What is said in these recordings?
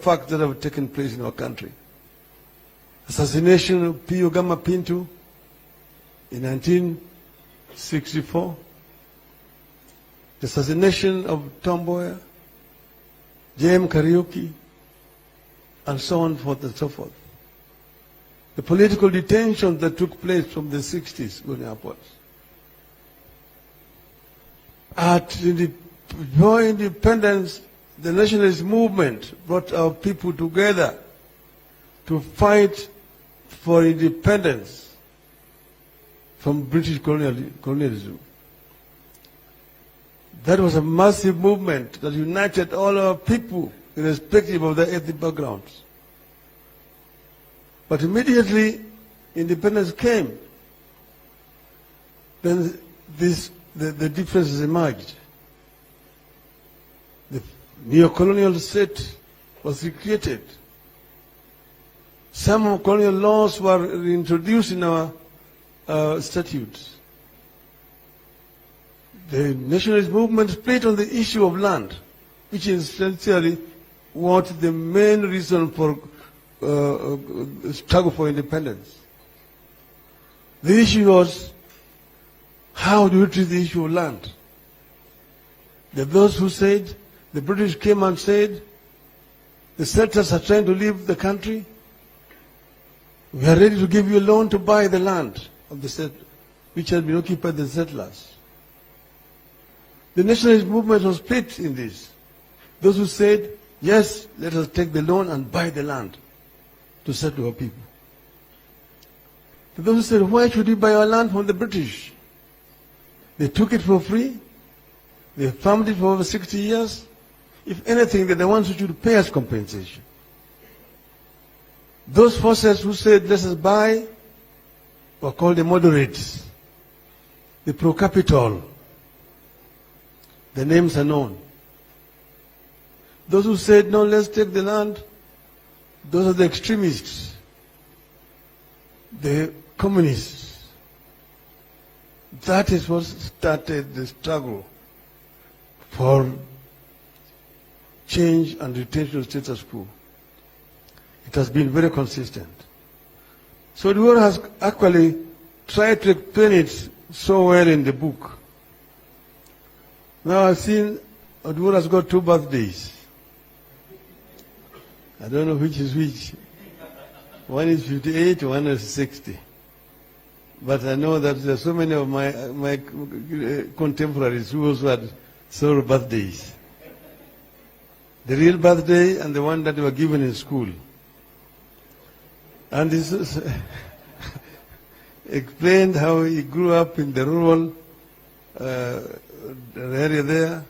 Facts that have taken place in our country. Assassination of P. Ogama Pinto in 1964. The assassination of Tom Mboya, J.M. Kariuki, and so on forth and so forth. The political detention that took place from the 60s going upwards. Before independence, the nationalist movement brought our people together to fight for independence from British colonialism. That was a massive movement that united all our people, irrespective of their ethnic backgrounds. But immediately independence came, then the differences emerged. The neo-colonial state was recreated. Some colonial laws were introduced in our statutes. The nationalist movement split on the issue of land, which is essentially what the main reason for struggle for independence. The issue was, how do we treat the issue of land? There are those who said, the British came and said, the settlers are trying to leave the country. We are ready to give you a loan to buy the land of the settlers, which had been occupied by the settlers. The nationalist movement was split in this. Those who said, yes, let us take the loan and buy the land to settle our people. Those who said, why should we buy our land from the British? They took it for free. They farmed it for over 60 years. If anything, they're the ones who should pay us compensation. Those forces who said, let us buy, were called the moderates, the pro-capital. The names are known. Those who said, no, let's take the land, those are the extremists, the communists. That is what started the struggle for change and retention of status quo. It has been very consistent. So the world has actually tried to explain it so well in the book. Now I've seen Odinga has got 2 birthdays. I don't know which is which. One is 58, one is 60. But I know that there are so many of my contemporaries who also had several birthdays. The real birthday and the one that were given in school. And this explained how he grew up in the rural area there.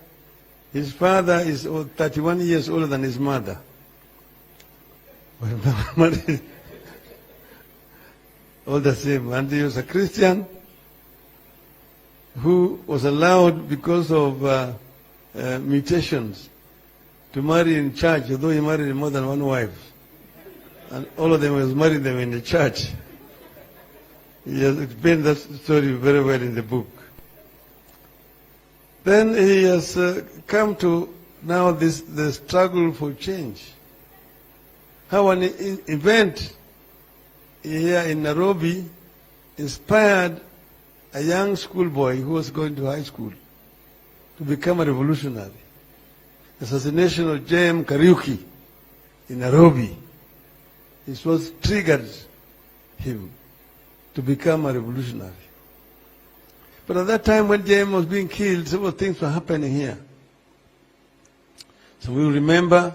His father is 31 years older than his mother. All the same. And he was a Christian who was allowed, because of mutations, to marry in church, although he married more than one wife. And all of them was married them in the church. He has explained that story very well in the book. Then he has come to now the struggle for change. How an event here in Nairobi inspired a young schoolboy who was going to high school to become a revolutionary. The assassination of J.M. Kariuki in Nairobi. It was triggered him to become a revolutionary. But at that time when J.M. was being killed, several things were happening here. So we remember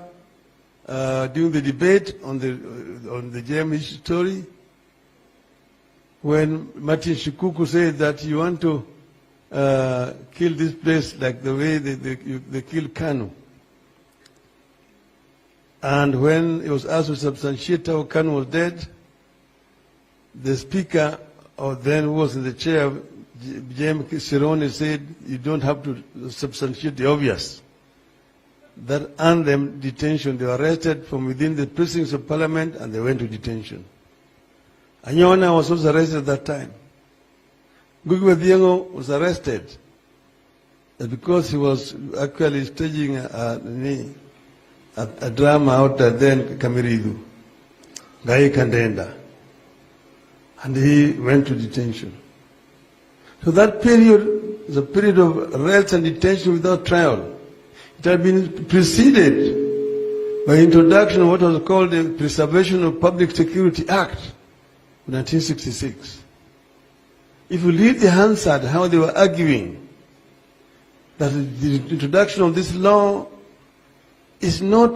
during the debate on the J.M. story, when Martin Shikuku said that you want to kill this place like the way they killed Kanu. And when it was asked to substantiate how Kanu was dead, the speaker, or then who was in the chair, James Sironi, said, you don't have to substantiate the obvious. That earned them detention. They were arrested from within the precincts of Parliament and they went to detention. Anyona was also arrested at that time. Gugu Thieng'o was arrested. because he was actually staging a drama out there in Kamiridu, Gai Kandenda, and he went to detention. So that period is a period of arrest and detention without trial. It had been preceded by introduction of what was called the Preservation of Public Security Act of 1966. If you read the Hansard, how they were arguing that the introduction of this law is not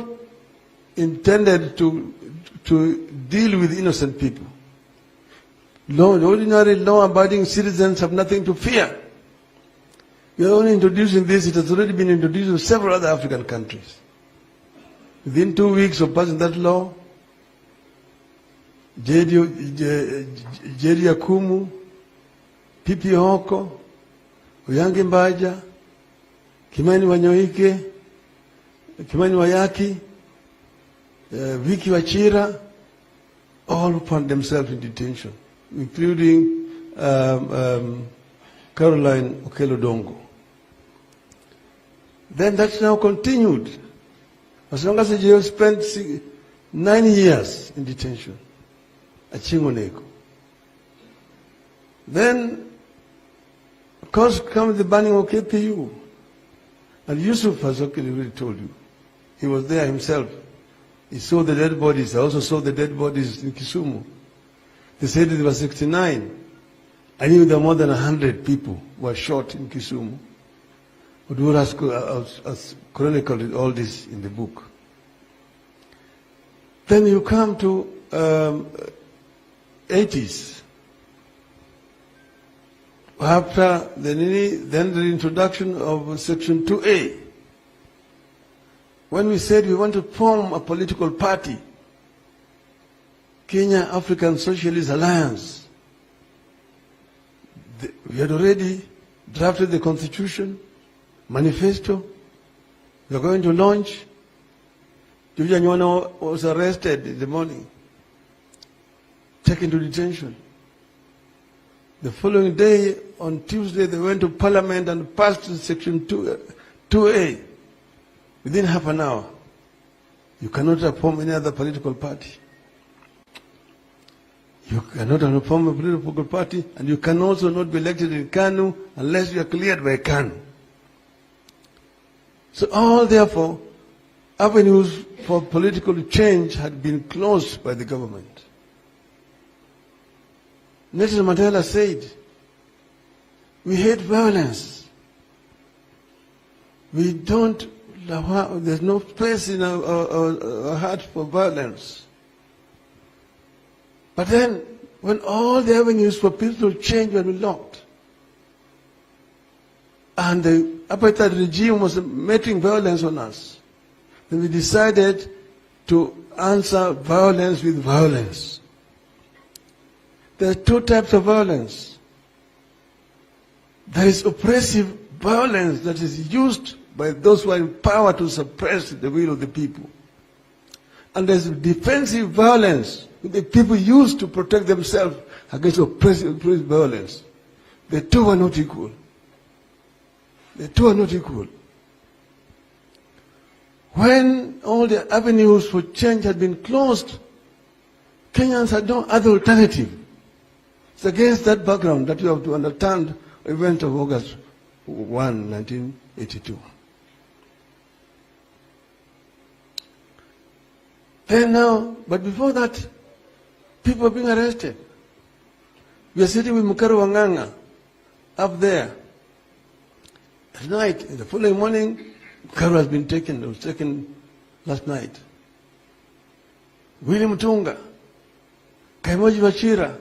intended to deal with innocent people. Ordinary law-abiding citizens have nothing to fear. We are only introducing this. It has already been introduced in several other African countries. Within 2 weeks of passing that law, Jedi Akumu, Pipi Hoko, Oyange Mbaja, Kimani Wanyoike, Kimani Wayaki, Viki Wachira, all found themselves in detention, including Caroline Okello-Dongo. Then that's now continued. As long as the jail spent 9 years in detention at Chingoneko. Then, of course, comes the banning of KPU. And Yusuf has already told you. He was there himself. He saw the dead bodies. I also saw the dead bodies in Kisumu. They said there were 69. I knew there were more than 100 people who were shot in Kisumu. Udura has chronicled all this in the book. Then you come to 80s. After then the introduction of Section 2A. When we said we want to form a political party, Kenya African Socialist Alliance, we had already drafted the constitution, manifesto. We are going to launch. Juja Nywana was arrested in the morning, taken to detention. The following day, on Tuesday, they went to Parliament and passed Section 2A. Within half an hour, you cannot form any other political party. You cannot form a political party, and you can also not be elected in KANU unless you are cleared by KANU. So all, therefore, avenues for political change had been closed by the government. Nelson Mandela said, we hate violence. We don't, there's no space in our heart for violence. But then, when all the avenues for peaceful change were locked, and the apartheid regime was meting violence on us, then we decided to answer violence with violence. There are two types of violence. There is oppressive violence that is used by those who are in power to suppress the will of the people. And there's defensive violence that the people use to protect themselves against oppressive violence. The two are not equal. The two are not equal. When all the avenues for change had been closed, Kenyans had no other alternative. It's against that background that you have to understand the event of August 1, 1982. Then now, but before that, people are being arrested. We are sitting with Mukaru Wanganga up there. At night, in the following morning, Mukaru has been taken. It was taken last night. William Tunga, Kaimoji Wachira,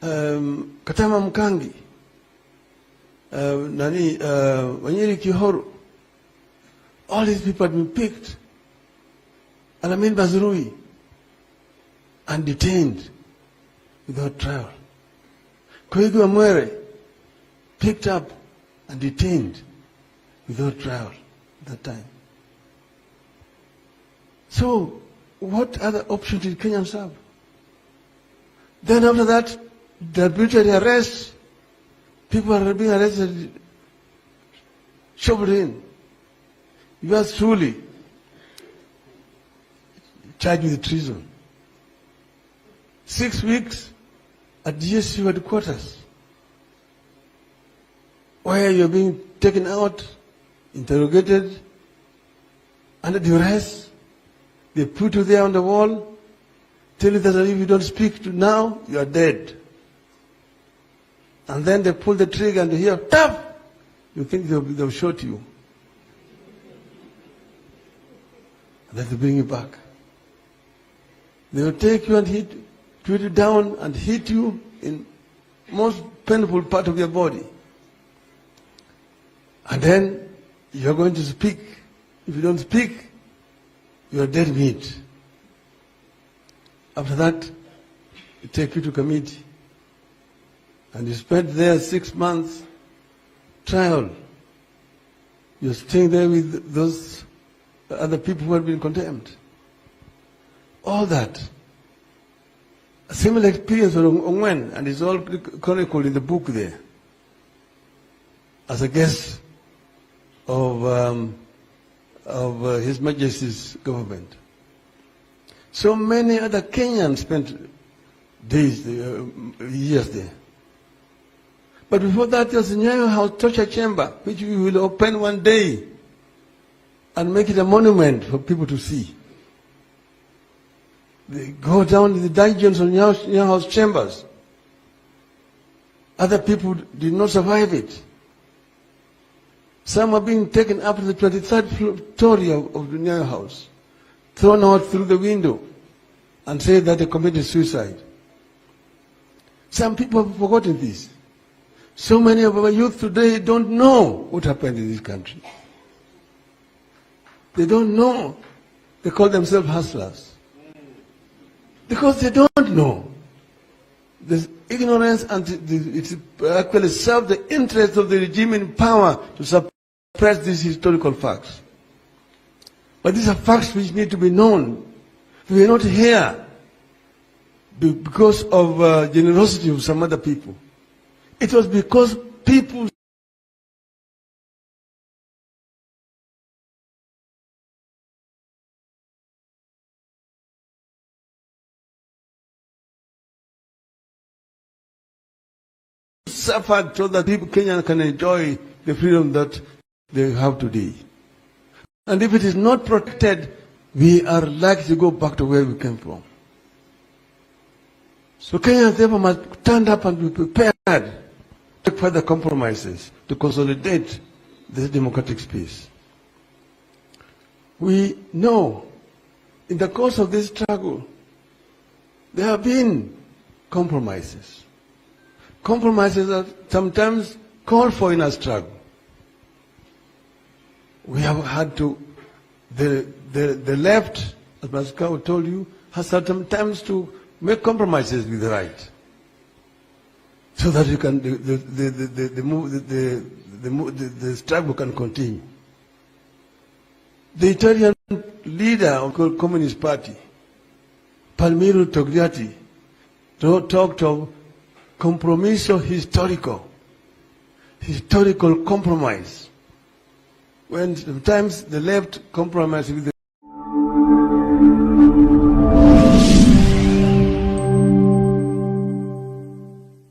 Katama Mkangi, Wanyiri Kihoru, all these people have been picked. Alamin Bazrui, and detained without trial. Koigu Amwere, picked up and detained without trial at that time. So, what other option did Kenyans have? Then after that, the arbitrary arrests, people are being arrested shoved in. You are truly charged with treason. 6 weeks at GSU headquarters, where you're being taken out, interrogated, under duress. They put you there on the wall, tell you that if you don't speak to now, you are dead. And then they pull the trigger and you hear, tap! You think they'll shoot you. And then they bring you back. They will take you and put you down and hit you in most painful part of your body. And then you're going to speak. If you don't speak, you are dead meat. After that, they take you to committee. And you spend there 6 months trial. You're staying there with those other people who have been condemned. All that. A similar experience for Ongwen, and it's all chronicled in the book there. As a guest of His Majesty's government. So many other Kenyans spent days, years there. But before that, there's a Nyayo House torture chamber, which we will open one day and make it a monument for people to see. They go down in the dungeons of Nyayo House chambers. Other people did not survive it. Some are being taken up to the 23rd story of the Nyayo House, thrown out through the window, and say that they committed suicide. Some people have forgotten this. So many of our youth today don't know what happened in this country. They don't know. They call themselves hustlers. Because they don't know. There's ignorance, and it actually serves the interest of the regime in power to suppress these historical facts. But these are facts which need to be known. We are not here because of generosity of some other people. It was because people suffered so that people Kenyans can enjoy the freedom that they have today. And if it is not protected, we are likely to go back to where we came from. So Kenyans therefore must stand up and be prepared to make further compromises to consolidate this democratic space. We know in the course of this struggle, there have been compromises. Compromises are sometimes called for in a struggle. We have had to, the left, as Pascal told you, has sometimes to make compromises with the right, so that you can the struggle can continue. The Italian leader of the Communist Party, Palmiro Togliatti, talked of compromiso historical compromise. When sometimes the left compromise with the